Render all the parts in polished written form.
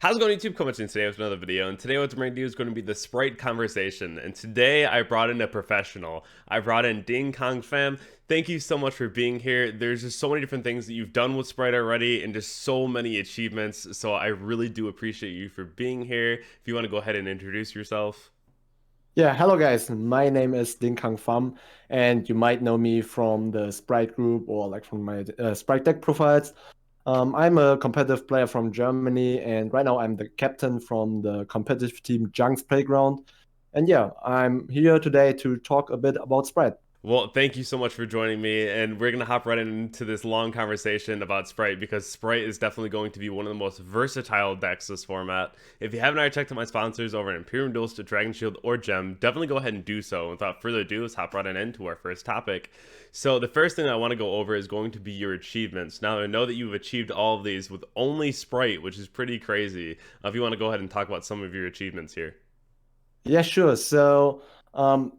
How's it going, YouTube? Coming in today with another video, and today what we're going to do is going to be the Sprite conversation. And today I brought in a professional. I brought in Dinh Khang Pham. Thank you so much for being here. There's just so many different things that you've done with Sprite already, and just so many achievements. So I really do appreciate you for being here. If you want to go ahead and introduce yourself. Yeah, hello guys. My name is Dinh Khang Pham, and you might know me from the Spright group or like from my Sprite deck profiles. I'm a competitive player from Germany, and right now I'm the captain from the competitive team Junk's Playground. And yeah, I'm here today to talk a bit about Sprite. Well, thank you so much for joining me, and we're gonna hop right into this long conversation about Sprite because Sprite is definitely going to be one of the most versatile decks this format. If you haven't already checked out my sponsors over at Imperium Duels to Dragon Shield or Gem, definitely go ahead and do so. Without further ado, let's hop right on into our first topic. So the first thing I want to go over is going to be your achievements. Now I know that you've achieved all of these with only Sprite, which is pretty crazy. If you want to go ahead and talk about some of your achievements here. Yeah, sure. Um,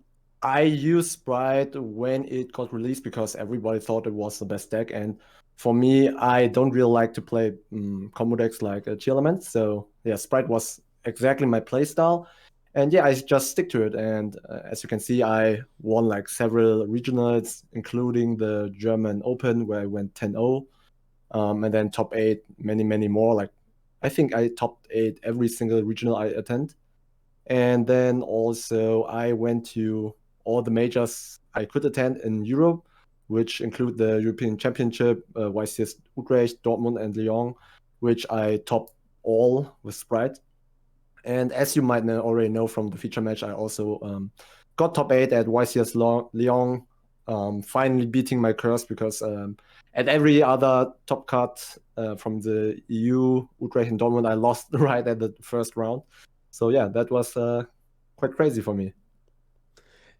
I used Sprite when it got released because everybody thought it was the best deck. And for me, I don't really like to play combo decks like Chi Element. So yeah, Sprite was exactly my playstyle. And yeah, I just stick to it. And as you can see, I won like several regionals, including the German Open, where I went 10-0, and then top eight, many, many more. Like I think I topped eight every single regional I attend. And then also I went to all the majors I could attend in Europe, which include the European Championship, YCS Utrecht, Dortmund, and Lyon, which I topped all with Sprite. And as you might already know from the feature match, I also got top eight at YCS Lyon, finally beating my curse because at every other top cut from the EU, Utrecht, and Dortmund, I lost right at the first round. So yeah, that was quite crazy for me.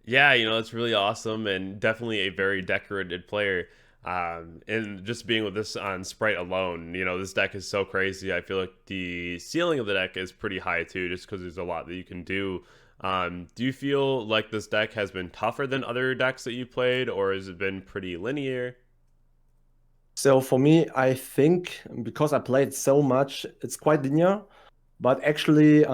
Yeah, it's really awesome and definitely a very decorated player. And just being with this on Sprite alone, this deck is so crazy. I feel like the ceiling of the deck is pretty high too, just because there's a lot that you can do. Do you feel like this deck has been tougher than other decks that you played, or has it been pretty linear? So for me, I think because I played so much, it's quite linear. But actually,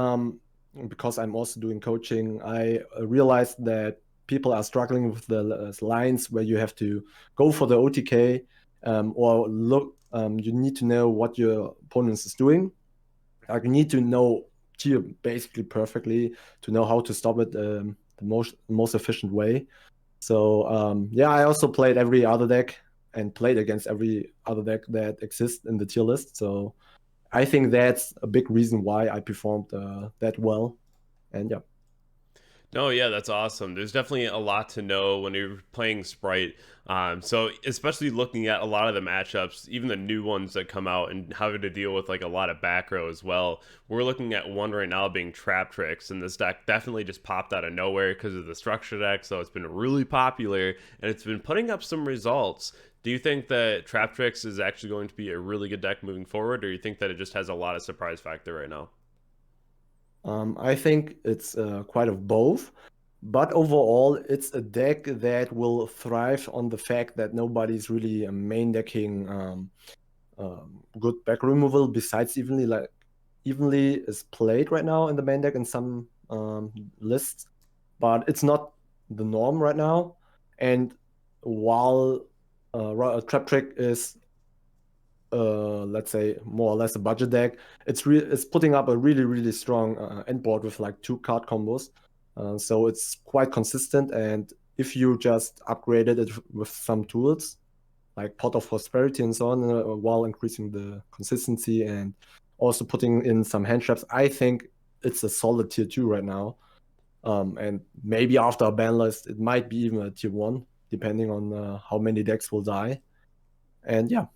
because I'm also doing coaching, I realized that people are struggling with the lines where you have to go for the OTK, or look. You need to know what your opponent is doing. Like you need to know tier basically perfectly to know how to stop it the most efficient way. So yeah, I also played every other deck and played against every other deck that exists in the tier list. So I think that's a big reason why I performed that well. And yeah. No, yeah, that's awesome. There's definitely a lot to know when you're playing Sprite. So especially looking at a lot of the matchups, even the new ones that come out, and having to deal with like a lot of back row as well. We're looking at one right now being Trap Tricks, and this deck definitely just popped out of nowhere because of the structure deck. So it's been really popular, and it's been putting up some results. Do you think that Trap Tricks is actually going to be a really good deck moving forward, or you think that it just has a lot of surprise factor right now? I think it's quite of both, but overall, it's a deck that will thrive on the fact that nobody's really main decking good back removal besides evenly is played right now in the main deck in some lists, but it's not the norm right now. And while Trap Trick is let's say more or less a budget deck, it's putting up a really strong end board with like two card combos. So it's quite consistent, and if you just upgraded it with some tools like Pot of Prosperity and so on, while increasing the consistency and also putting in some hand traps, I think it's a solid tier two right now. And maybe after a ban list, it might be even a tier one, depending on how many decks will die. And yeah.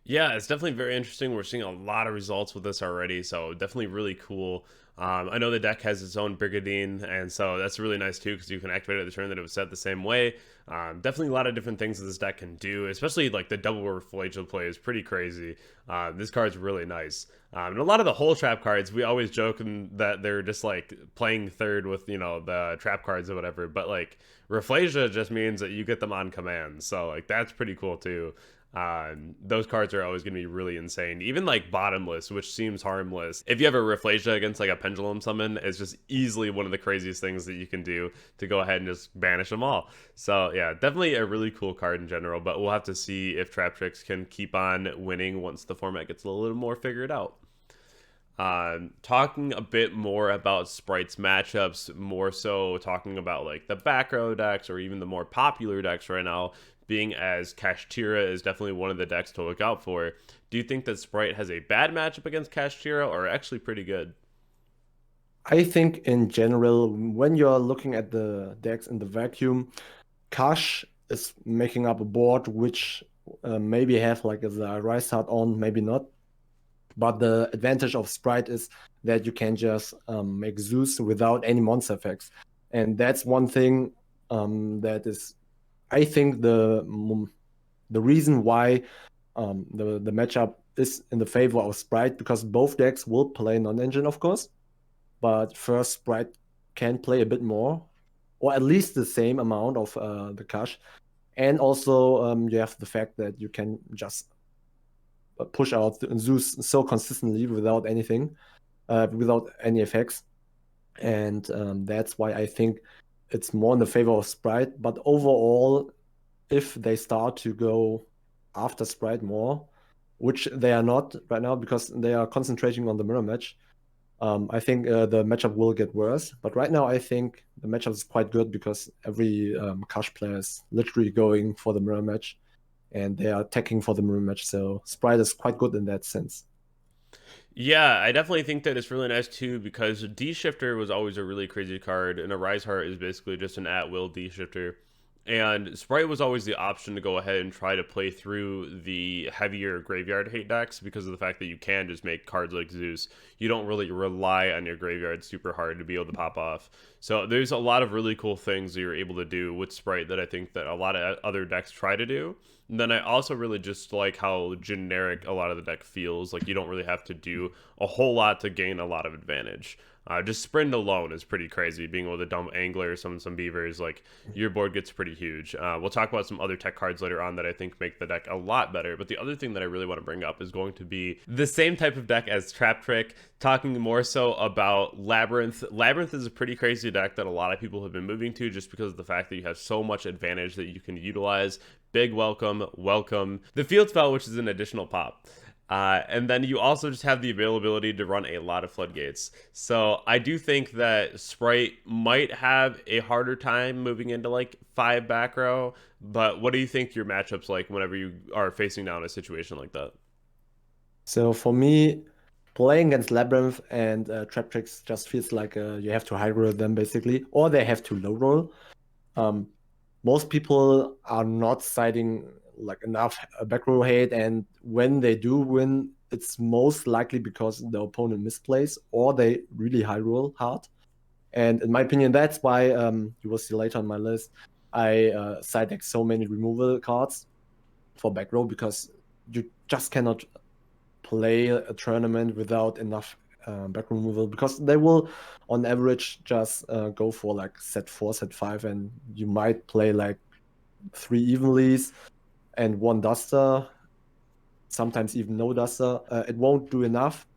Yeah, it's definitely very interesting. We're seeing a lot of results with this already, so definitely really cool. I know the deck has its own Brigadine, and so that's really nice too because you can activate it at the turn that it was set the same way. Definitely a lot of different things that this deck can do, especially like the double Reflagel play is pretty crazy. This card's really nice. And a lot of the hole trap cards, we always joke that they're just like playing third with, the trap cards or whatever, but like Reflasia just means that you get them on command, so like that's pretty cool too. Those cards are always going to be really insane. Even like bottomless, which seems harmless. If you have a Rafflesia against like a pendulum summon, it's just easily one of the craziest things that you can do to go ahead and just banish them all. So yeah, definitely a really cool card in general, but we'll have to see if Trap Tricks can keep on winning once the format gets a little more figured out. Talking a bit more about Sprite's matchups, more so talking about like the back row decks or even the more popular decks right now, being as Kashtira is definitely one of the decks to look out for. Do you think that Sprite has a bad matchup against Kashtira or actually pretty good? I think in general, when you're looking at the decks in the vacuum, Kash is making up a board which maybe have like the Rise Heart on, maybe not. But the advantage of Spright is that you can just make Zeus without any monster effects. And that's one thing that is, I think, the reason why the matchup is in the favor of Spright, because both decks will play non-engine, of course. But first, Spright can play a bit more, or at least the same amount of the Kash. And also, you have the fact that you can just push out Zeus so consistently without anything, without any effects. And that's why I think it's more in the favor of Spright. But overall, if they start to go after Spright more, which they are not right now because they are concentrating on the mirror match, I think the matchup will get worse. But right now, I think the matchup is quite good because every Kash player is literally going for the mirror match and they are attacking for the mirror match. So Sprite is quite good in that sense. Yeah, I definitely think that it's really nice too because D Shifter was always a really crazy card, and a Rise Heart is basically just an at will D Shifter. And Sprite was always the option to go ahead and try to play through the heavier graveyard hate decks because of the fact that you can just make cards like Zeus. You don't really rely on your graveyard super hard to be able to pop off. So there's a lot of really cool things that you're able to do with Sprite that I think that a lot of other decks try to do. And then I also really just like how generic a lot of the deck feels. Like you don't really have to do a whole lot to gain a lot of advantage. Just sprint alone is pretty crazy. Being able to dump Angler, some beavers, like your board gets pretty huge. We'll talk about some other tech cards later on that I think make the deck a lot better. But the other thing that I really want to bring up is going to be the same type of deck as Trap Trick, talking more so about Labyrinth. Labyrinth is a pretty crazy deck that a lot of people have been moving to just because of the fact that you have so much advantage that you can utilize. Big welcome, welcome. The field spell, which is an additional pop. And then you also just have the availability to run a lot of floodgates. So I do think that Sprite might have a harder time moving into like 5 back row. But what do you think your matchup's like whenever you are facing down a situation like that? So for me, playing against Labyrinth and Trap Tricks just feels like you have to high roll them basically, or they have to low roll. Um, Most people are not citing like enough back row hate, and when they do win, it's most likely because the opponent misplays or they really high roll hard. And in my opinion, that's why you will see later on my list. I side deck so many removal cards for back row because you just cannot play a tournament without enough back removal because they will, on average, just go for like set 4, set 5, and you might play like 3 evenlies and 1 duster, sometimes even no duster. It won't do enough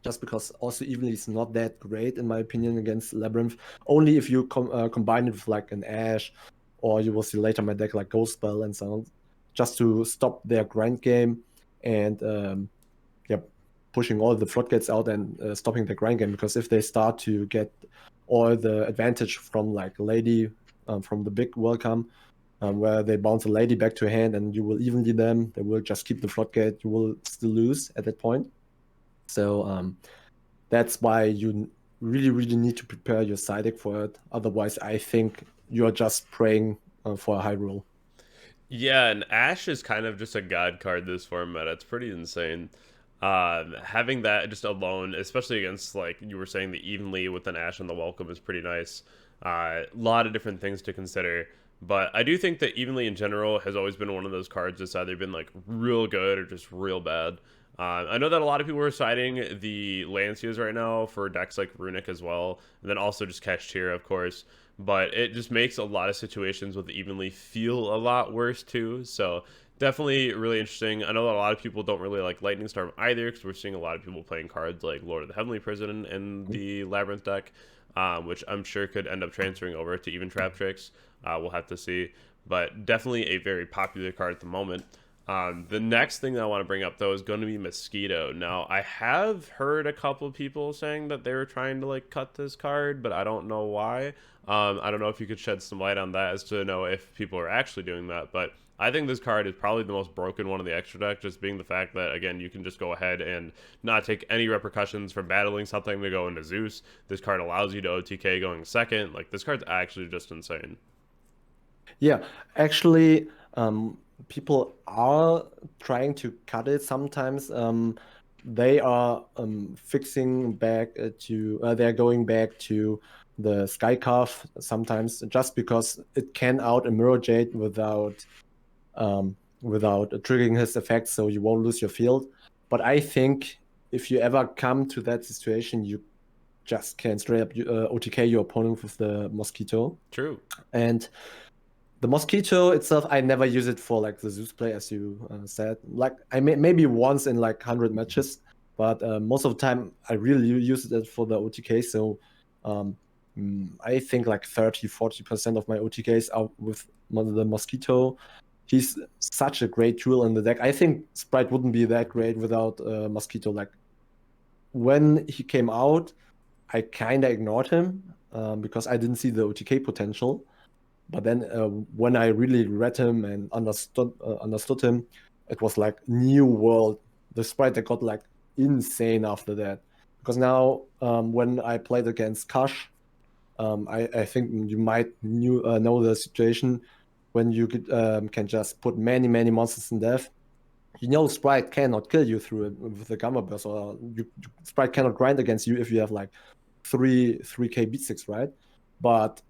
just because also evenly is not that great in my opinion against Labyrinth. Only if you combine it with like an Ash, or you will see later my deck like Ghost Spell and so on, just to stop their grind game and yeah, pushing all the floodgates out and stopping the grind game. Because if they start to get all the advantage from like Lady, from the big welcome, where they bounce a Lady back to hand and you will evenly them, they will just keep the floodgate. You will still lose at that point. So that's why you really, really need to prepare your side deck for it. Otherwise, I think you're just praying for a high roll. Yeah, and Ash is kind of just a god card this format. It's pretty insane. Having that just alone, especially against like you were saying, the evenly with an Ash on the welcome is pretty nice. A lot of different things to consider. But I do think that evenly in general has always been one of those cards that's either been like real good or just real bad. I know that a lot of people are citing the Lancias right now for decks like Runic as well, and then also just Kashtira, of course. But it just makes a lot of situations with evenly feel a lot worse too. So Definitely really interesting. I know that a lot of people don't really like Lightning Storm either, because we're seeing a lot of people playing cards like Lord of the Heavenly Prison in the Labyrinth deck, which I'm sure could end up transferring over to even Trap Tricks. We'll have to see. But definitely a very popular card at the moment. The next thing that I want to bring up, though, is going to be Mosquito. Now, I have heard a couple of people saying that they were trying to like cut this card, but I don't know why. I don't know if you could shed some light on that as to know if people are actually doing that, but I think this card is probably the most broken one in the extra deck, just being the fact that, again, you can just go ahead and not take any repercussions from battling something to go into Zeus. This card allows you to OTK going second. Like, this card's actually just insane. Yeah, actually, people are trying to cut it sometimes. They are fixing back they're going back to the Sky Calf sometimes just because it can out a Mirror Jade without triggering his effect, so you won't lose your field. But I think if you ever come to that situation, you just can straight up OTK your opponent with the Mosquito. True. And the Mosquito itself, I never use it for like the Zeus play, as you said. Like maybe once in like 100 matches, but most of the time I really use it for the OTK. So um, I think like 30-40% of my OTKs are with the Mosquito. He's such a great tool in the deck. I think Spright wouldn't be that great without Mosquito. Like when he came out, I kind of ignored him because I didn't see the OTK potential. But then when I really read him and understood him, it was like new world. The sprite that got like insane after that. Because now when I played against Kash, I think you might know the situation when you can just put many monsters in death. You know Sprite cannot kill you through it with the Gamma Burst, or Sprite cannot grind against you if you have like 3k beat six, right? But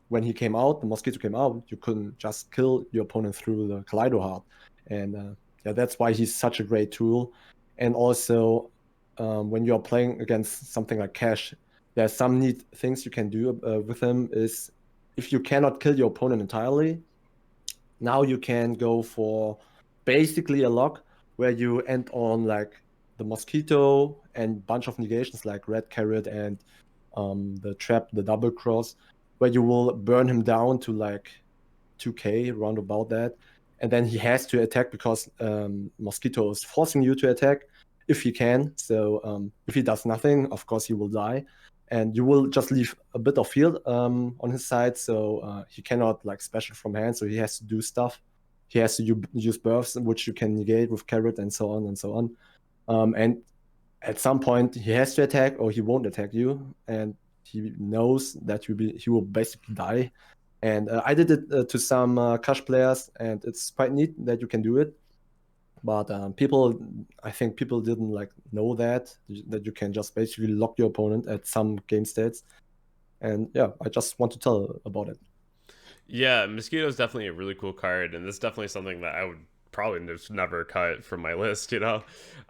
when he came out, the Mosquito came out, you couldn't just kill your opponent through the Kaleido Heart. And yeah, that's why he's such a great tool. And also, when you're playing against something like Cash, there's some neat things you can do with him. Is if you cannot kill your opponent entirely, now you can go for basically a lock where you end on like the Mosquito and bunch of negations like Red Carrot and the Trap, the Double Cross, where you will burn him down to like 2k, round about that. And then he has to attack because Mosquito is forcing you to attack if he can. So if he does nothing, of course he will die. And you will just leave a bit of field on his side, so he cannot like special from hand, so he has to do stuff. He has to use bursts, which you can negate with Carrot and so on and so on. And at some point, he has to attack or he won't attack you, and he knows that he will basically die. And I did it to some Cash players, and it's quite neat that you can do it. But I think people didn't like know that you can just basically lock your opponent at some game states. And yeah, I just want to tell about it. Yeah, Mosquito is definitely a really cool card, and it's definitely something that I would probably just never cut from my list, you know?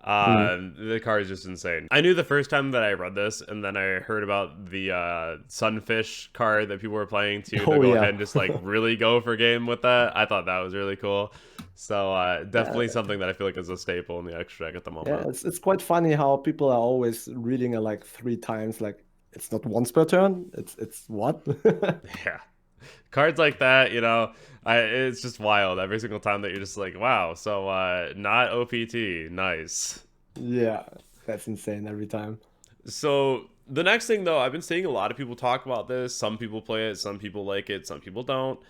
Mm. The card is just insane. I knew the first time that I read this, and then I heard about the Sunfish card that people were playing too, to Oh go ahead yeah. and just like really go for game with that. I thought that was really cool. So Yeah, definitely something that I feel like is a staple in the extra deck at the yeah, moment. it's quite funny how people are always reading it like 3 times. Like it's not once per turn. It's what? Yeah. Cards like that, you know, it's just wild every single time that you're just like, wow, so not OPT, nice. Yeah, that's insane every time. So the next thing though, I've been seeing a lot of people talk about this. Some people play it, some people like it, some people don't.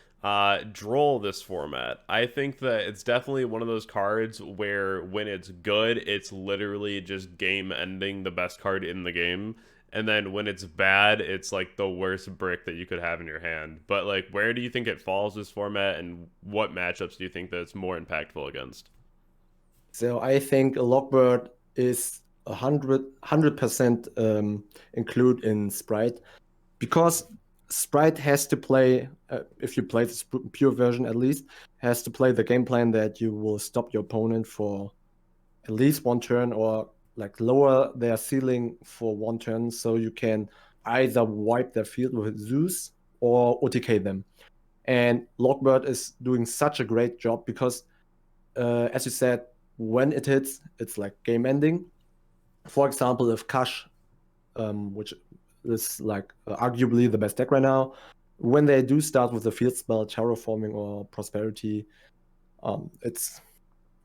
Droll this format. I think that it's definitely one of those cards where when it's good, it's literally just game ending the best card in the game. And then when it's bad, it's like the worst brick that you could have in your hand. But like, where do you think it falls this format, and what matchups do you think that it's more impactful against? So I think a Lockbird is 100% include in Sprite because Sprite has to play, if you play the pure version at least, has to play the game plan that you will stop your opponent for at least one turn or like lower their ceiling for one turn so you can either wipe their field with Zeus or OTK them. And Lockbird is doing such a great job because as you said, when it hits, it's like game ending. For example, if Kash, which is like arguably the best deck right now, when they do start with the field spell, terraforming or prosperity, it's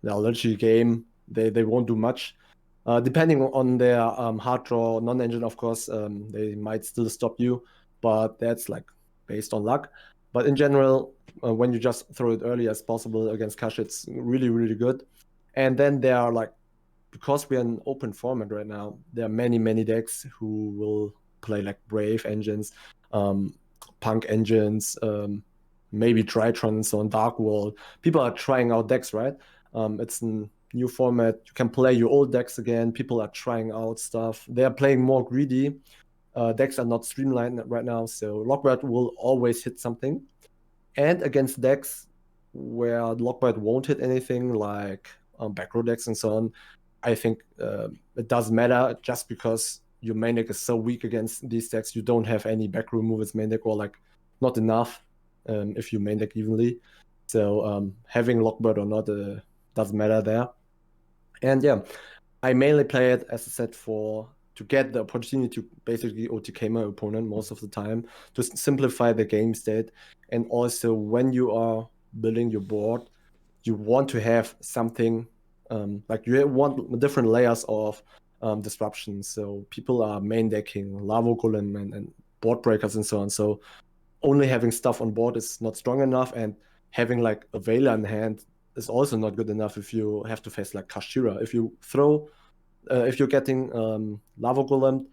a literally game. They won't do much. Depending on their hard draw non-engine, of course, they might still stop you, but that's like based on luck. But in general, when you just throw it early as possible against Kash, it's really, really good. And then there are like, because we're in open format right now, there are many, many decks who will play like Brave engines, um, Punk engines, maybe Tritron and so on, Dark World. People are trying out decks, right? It's a new format. You can play your old decks again. People are trying out stuff. They are playing more greedy. Decks are not streamlined right now, so Lockbird will always hit something. And against decks where Lockbird won't hit anything, like back row decks and so on, I think it doesn't matter just because your main deck is so weak against these decks. You don't have any back row moves main deck, or like not enough if you main deck evenly. So having Lockbird or not doesn't matter there. And yeah, I mainly play it, as I said, for to get the opportunity to basically OTK my opponent most of the time, to simplify the game state. And also when you are building your board, you want to have something like you want different layers of disruption. So people are main decking Lava Golem and board breakers and so on. So only having stuff on board is not strong enough, and having like a Veiler in hand is also not good enough if you have to face like Kashira. If you throw, if you're getting Lava Golem,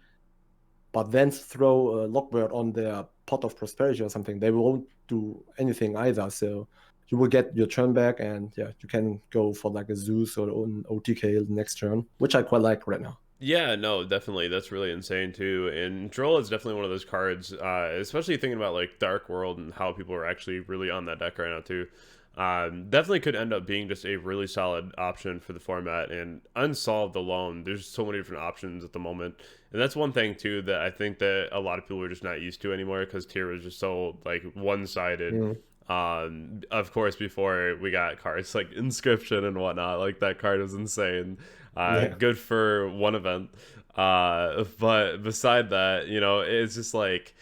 but then throw a Lockbird on their Pot of Prosperity or something, they won't do anything either. So you will get your turn back, and yeah, you can go for like a Zeus or an OTK next turn, which I quite like right now. Yeah, no, definitely. That's really insane too. And Droll is definitely one of those cards, especially thinking about like Dark World and how people are actually really on that deck right now too. Definitely could end up being just a really solid option for the format. And Unsolved alone, there's so many different options at the moment. And that's one thing too that I think that a lot of people are just not used to anymore because tier was just so like one-sided. Mm, Of course, before we got cards like Inscription and whatnot, like that card was insane. yeah. Good for one event. But beside that, it's just like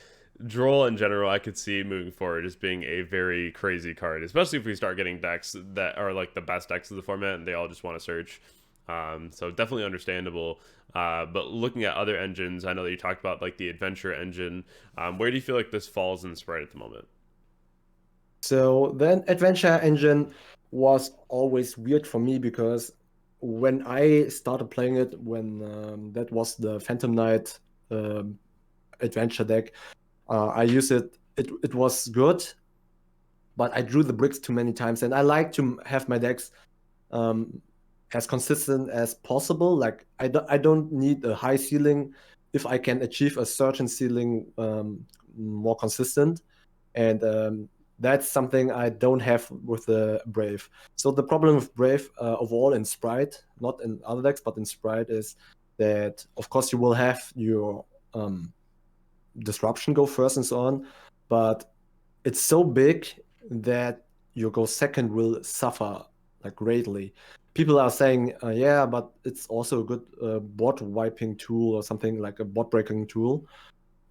Droll in general, I could see moving forward as being a very crazy card, especially if we start getting decks that are like the best decks of the format and they all just want to search. So definitely understandable. But looking at other engines, I know that you talked about like the adventure engine. Where do you feel like this falls in Spright at the moment? So then Adventure Engine was always weird for me because when I started playing it, when that was the Phantom Knight um, adventure deck, I used it. It was good, but I drew the bricks too many times, and I like to have my decks um, as consistent as possible. Like I don't need a high ceiling if I can achieve a certain ceiling more consistent, and that's something I don't have with the Brave. So the problem with Brave overall in Sprite, not in other decks, but in Sprite, is that of course you will have your disruption go first and so on, but it's so big that your go second will suffer like greatly. People are saying, yeah, but it's also a good board wiping tool or something like a board breaking tool.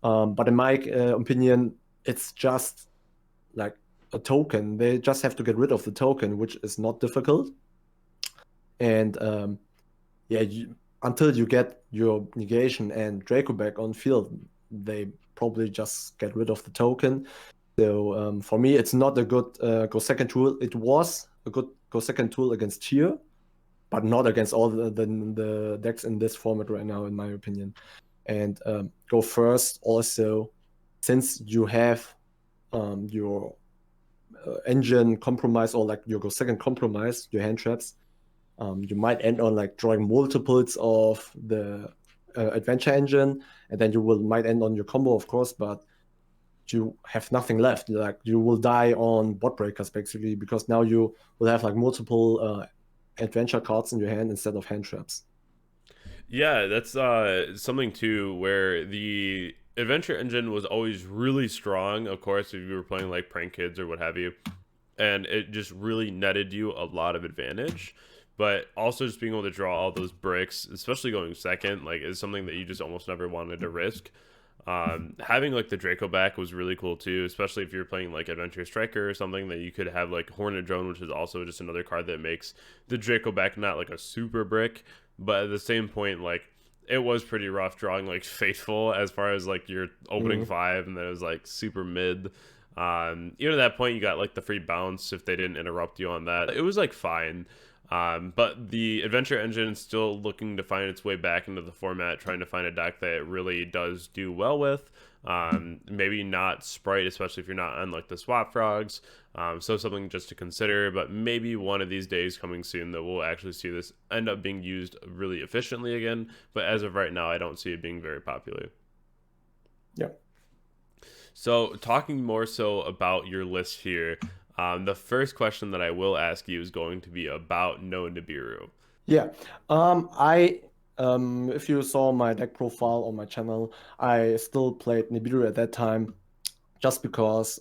But in my opinion, it's just like a token. They just have to get rid of the token, which is not difficult. And yeah, until you get your negation and Draco back on field, they probably just get rid of the token. So for me, it's not a good go second tool. It was a good go second tool against Tier, but not against all the decks in this format right now, in my opinion. And go first also, since you have your engine compromise, or like your go second compromise, your hand traps, you might end on like drawing multiples of the adventure engine, and then you will might end on your combo, of course, but you have nothing left. Like you will die on bot breakers basically, because now you will have like multiple adventure cards in your hand instead of hand traps. Yeah, that's something too where the adventure engine was always really strong. Of course, if you were playing like Prank Kids or what have you, and it just really netted you a lot of advantage. But also just being able to draw all those bricks, especially going second, like is something that you just almost never wanted to risk. Having like the Draco back was really cool too, especially if you're playing like Adventure Striker or something, that you could have like Hornet Drone, which is also just another card that makes the Draco back not like a super brick, but at the same point, like it was pretty rough drawing like Faithful as far as like your opening Mhm. five, and then it was like super mid. Even at that point, you got like the free bounce if they didn't interrupt you on that. It was like fine. But the adventure engine is still looking to find its way back into the format, trying to find a deck that it really does do well with. Maybe not Spright, especially if you're not on like the swap frogs. So something just to consider, but maybe one of these days coming soon that we'll actually see this end up being used really efficiently again. But as of right now, I don't see it being very popular. Yeah. So, talking more so about your list here, the first question that I will ask you is going to be about No Nibiru. Yeah. If you saw my deck profile on my channel, I still played Nibiru at that time just because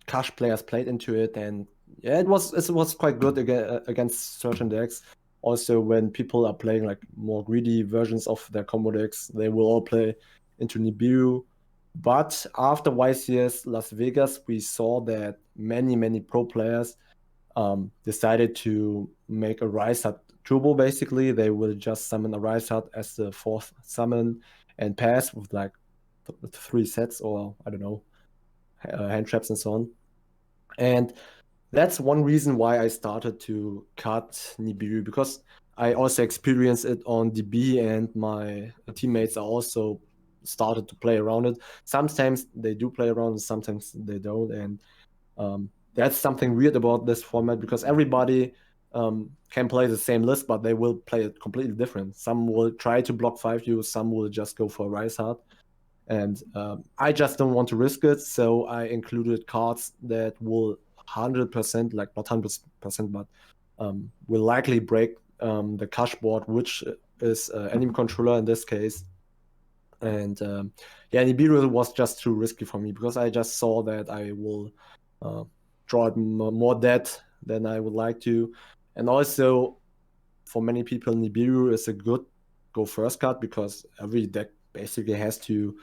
cash players played into it, and yeah, it was quite good against certain decks. Also, when people are playing like more greedy versions of their combo decks, they will all play into Nibiru. But after YCS Las Vegas, we saw that many pro players decided to make a Rise Hut Turbo. Basically, they will just summon a Rise Hut as the fourth summon and pass with like three sets, or I don't know, hand traps and so on. And that's one reason why I started to cut Nibiru, because I also experienced it on DB, and my teammates are also started to play around it. Sometimes they do play around, sometimes they don't, and that's something weird about this format, because everybody can play the same list, but they will play it completely different. Some will try to block 5U, some will just go for Rise Hard. And I just don't want to risk it, so I included cards that will 100%, like not 100%, but will likely break the cash board, which is enemy controller in this case. And yeah, Nibiru was just too risky for me, because I just saw that I will uh, draw it more dead than I would like to. And also, for many people, Nibiru is a good go first card, because every deck basically has to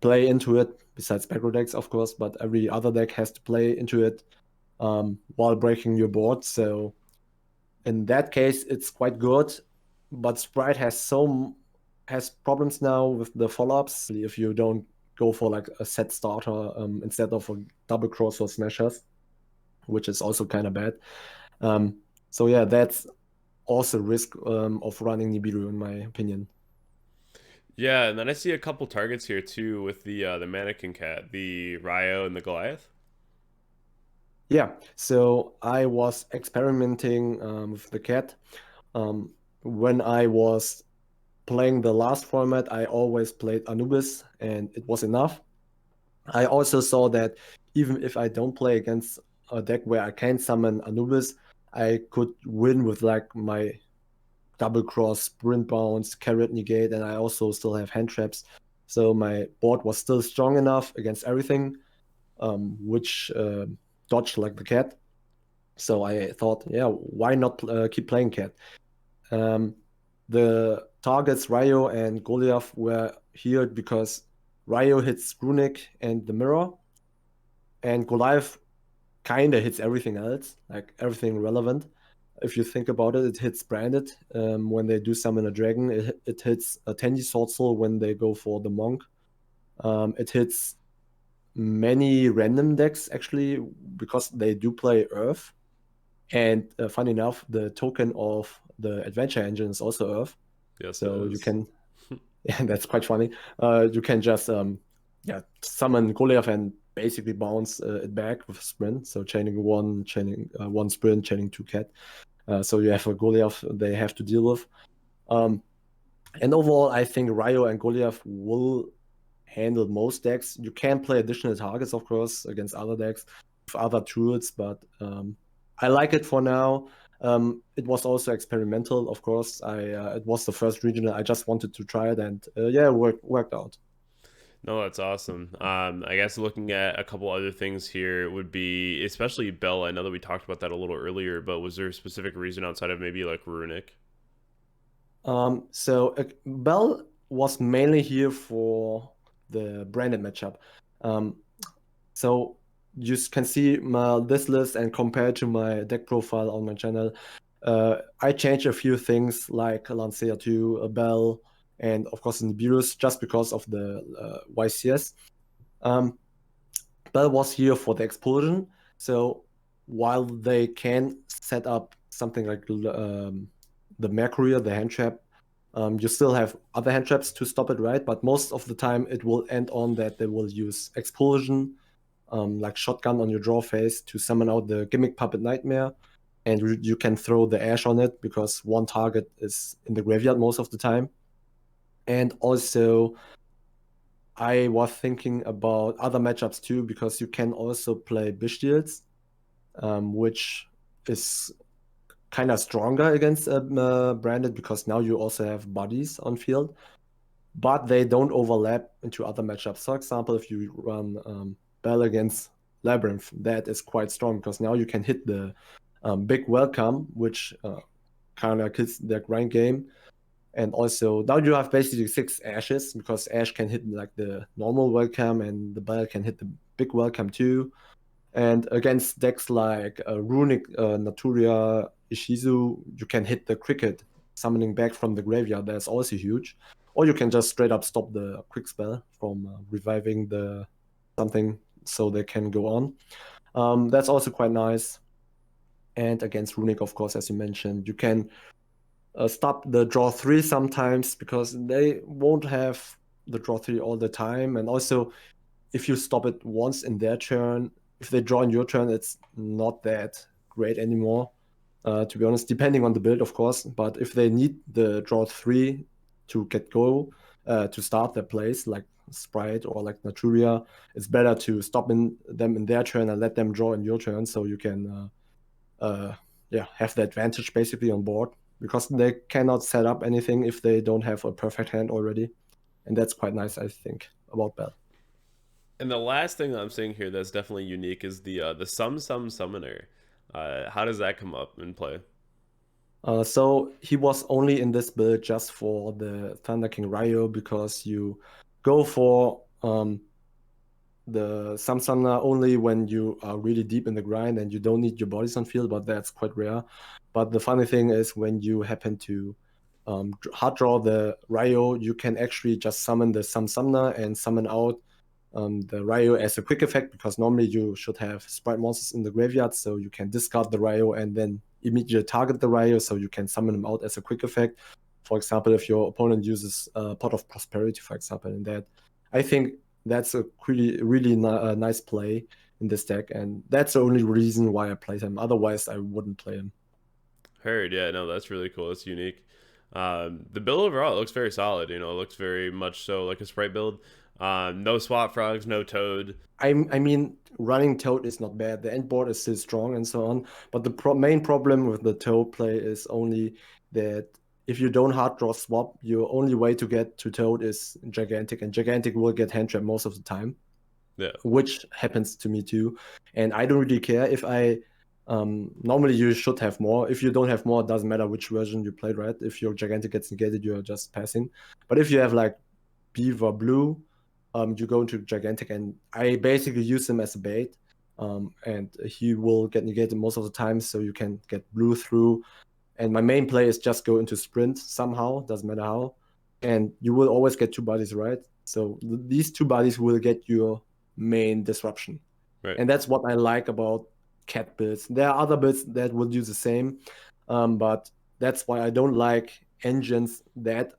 play into it, besides backrow decks, of course, but every other deck has to play into it while breaking your board. So in that case, it's quite good. But Sprite has problems now with the follow-ups if you don't go for like a set starter instead of a double cross or smashers, which is also kind of bad. So yeah, that's also risk of running Nibiru, in my opinion. Yeah, and then I see a couple targets here too with the mannequin cat, the Ryo and the Goliath. Yeah, so I was experimenting with the cat. Um, when I was playing the last format, I always played Anubis, and it was enough. I also saw that even if I don't play against a deck where I can summon Anubis, I could win with like my double cross, sprint bounce, carrot negate, and I also still have hand traps. So my board was still strong enough against everything, which dodged like the cat. So I thought, yeah, why not keep playing cat? Um, the targets Ryo and Goliath were here because Ryo hits Runic and the mirror, and Goliath kinda hits everything else, like everything relevant. If you think about it, it hits branded when they do summon a dragon. It hits a Tenji Sword Soul when they go for the monk. It hits many random decks actually, because they do play Earth. And funny enough, the token of the adventure engine is also Earth. Yes, it So you is. can, yeah, that's quite funny. You can just yeah, summon Goliath and basically bounce it back with sprint. So chaining one sprint, chaining two cat. So you have a Goliath they have to deal with. Um, and overall, I think Ryo and Goliath will handle most decks. You can play additional targets, of course, against other decks with other tools, but I like it for now. It was also experimental, of course. It was the first regional. I just wanted to try it, and yeah, it worked out. No, that's awesome. I guess looking at a couple other things here would be especially Bell. I know that we talked about that a little earlier, but was there a specific reason outside of maybe like Runic? Bell was mainly here for the branded matchup. Um, so can see this list and compare to my deck profile on my channel. I changed a few things like Lancea 2, a Bell, and of course Nibiru's just because of the YCS. Um, Bell was here for the explosion. So while they can set up something like the Mercury, the hand trap, you still have other hand traps to stop it, right? But most of the time it will end on that they will use explosion, like shotgun on your draw phase to summon out the gimmick puppet nightmare. And you can throw the ash on it because one target is in the graveyard most of the time. And also I was thinking about other matchups too, because you can also play Bestials, which is kind of stronger against Branded because now you also have bodies on field, but they don't overlap into other matchups. For example, if you run Bell against Labyrinth, that is quite strong because now you can hit the big welcome, which kind of kills the grind game. And also now you have basically 6 ashes because Ash can hit like the normal welcome and the Bell can hit the big welcome too. And against decks like Runic, Naturia, Ishizu, you can hit the Cricket summoning back from the graveyard. That's also huge. Or you can just straight up stop the quick spell from reviving the something so they can go on. That's also quite nice. And against Runic, of course, as you mentioned, you can stop the draw 3 sometimes because they won't have the draw 3 all the time. And also, if you stop it once in their turn, if they draw in your turn, it's not that great anymore. To be honest, depending on the build, of course. But if they need the draw 3 to get go, to start their plays, like Spright or like Naturia, it's better to stop them in their turn and let them draw in your turn, so you can yeah, have the advantage basically on board because they cannot set up anything if they don't have a perfect hand already, and that's quite nice, I think, about Bell. And the last thing that I'm seeing here that's definitely unique is the Summoner. How does that come up in play? So he was only in this build just for the Thunder King Ryo because you go for the Samsung only when you are really deep in the grind and you don't need your bodies on field, but that's quite rare. But the funny thing is when you happen to hard draw the Ryo, you can actually just summon the Samsumner and summon out the Ryo as a quick effect because normally you should have sprite monsters in the graveyard, so you can discard the Ryo and then immediately target the Ryo, so you can summon them out as a quick effect. For example, if your opponent uses Pot of Prosperity, for example, in that, I think that's a really nice play in this deck, and that's the only reason why I play him. Otherwise, I wouldn't play him. Heard, yeah, no, that's really cool. That's unique. The build overall it looks very solid. You know, it looks very much so like a Sprite build. No swap frogs, no toad. I mean, running Toad is not bad. The end board is still strong and so on. But the main problem with the Toad play is only that if you don't hard draw swap, your only way to get to Toad is Gigantic, and Gigantic will get hand trap most of the time, Yeah, which happens to me too. And I don't really care if I normally you should have more. If you don't have more, it doesn't matter which version you played, right? If your Gigantic gets negated, you're just passing. But if you have like Beaver Blue, you go into Gigantic, and I basically use him as a bait. And he will get negated most of the time, so you can get blue through. And my main play is just go into sprint somehow, doesn't matter how. And you will always get 2 bodies, right? So these 2 bodies will get your main disruption. right. And that's what I like about cat builds. There are other builds that will do the same, but that's why I don't like engines that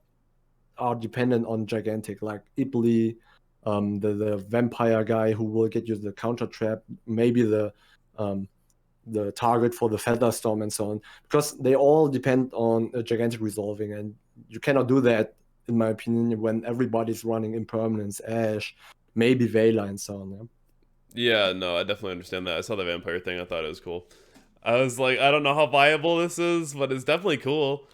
are dependent on Gigantic, like Ipley, the vampire guy who will get you the counter trap, maybe the target for the feather storm and so on, because they all depend on a Gigantic resolving, and you cannot do that, in my opinion, when everybody's running Impermanence, Ash, maybe Vela and so on. Yeah? Yeah, no, I definitely understand that. I saw the vampire thing. I thought it was cool. I was like, I don't know how viable this is, but it's definitely cool.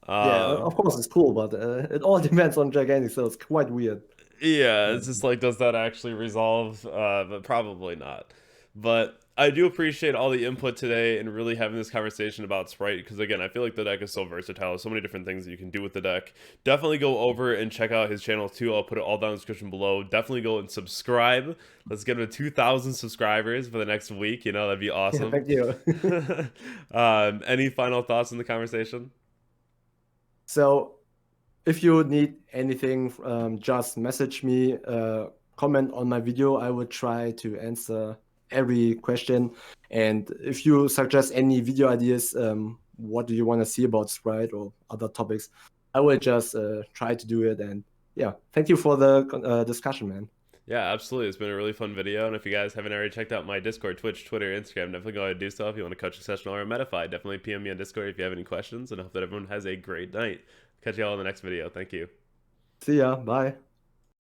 Yeah, Um, of course it's cool, but it all depends on Gigantic, so it's quite weird. Yeah, it's just Um, like, does that actually resolve? But probably not. But I do appreciate all the input today and really having this conversation about Sprite because, again, I feel like the deck is so versatile. So many different things that you can do with the deck. Definitely go over and check out his channel too. I'll put it all down in the description below. Definitely go and subscribe. Let's get him to 2,000 subscribers for the next week. That'd be yeah, awesome. thank you. Any final thoughts in the conversation? So if you need anything, just message me, comment on my video. I will try to answer every question. And if you suggest any video ideas, what do you want to see about Sprite or other topics, I will just try to do it. And yeah, thank you for the discussion, man. Yeah, absolutely. It's been a really fun video. And if you guys haven't already checked out my Discord, Twitch, Twitter, Instagram, definitely go ahead and do so. If you want to coach a session or a Metafy, definitely PM me on Discord if you have any questions. And I hope that everyone has a great night. Catch you all in the next video. Thank you. See ya. Bye.